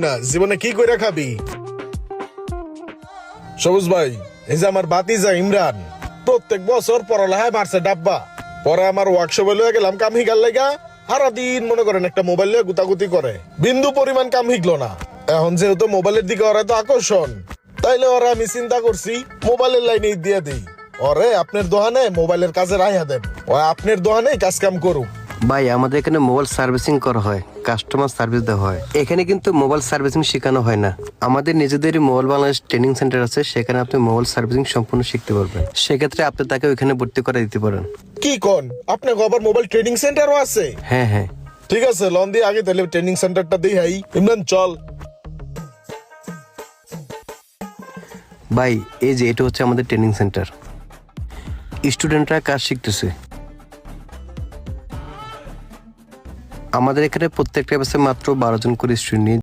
না জীবনে কি কইরা খাবি? সবুজ ভাই, এই যে আমার ভাতিজা ইমরান প্রত্যেক বছর পড়ালেখায় মারছে ডাব্বা। পরে আমার ওয়ার্কশপে লয়ে গেলাম কাম হিগার লাগা। সারাদিন মনে করেন একটা মোবাইল নিয়ে গুতাগুতি করে, বিন্দু পরিমাণ কাম হিগলো না। এখন যেহেতু মোবাইলের দিকে ওরা তো আকর্ষণ, তাইলে ওরা আমি চিন্তা করছি মোবাইলের লাইনে দিয়ে দিই। ওরে আপনার দোকানে মোবাইলের কাজে রাইয়া দেন, ও আপনার দোকানে কাজ কাম করুক। ভাই আমাদের এখানে মোবাইল সার্ভিসিং করা হয়, কাস্টমার সার্ভিস দেওয়া হয়। এখানে কিন্তু মোবাইল সার্ভিসিং শেখানো হয় না। আমাদের নিজেদেরই মোবাইল বাংলাদেশ ট্রেনিং সেন্টার আছে, সেখানে আপনি মোবাইল সার্ভিসিং সম্পূর্ণ শিখতে পারবেন। সেক্ষেত্রে আপনি তাকে ওইখানে ভর্তি করে দিতে পারেন। কি কোন, আপনার আবার মোবাইল ট্রেনিং সেন্টারও আছে? হ্যাঁ হ্যাঁ, ঠিক আছে, লন দিয়ে আগে তাহলে ট্রেনিং সেন্টারটা দিই। হাই ইমরান চল। ভাই এই যে এটা হচ্ছে আমাদের ট্রেনিং সেন্টার, স্টুডেন্টরা কাজ শিখতেছে। আমাদের এখানে প্রত্যেকটা ব্যাচে মাত্র 12 জন করে স্টুডেন্ট নিয়ে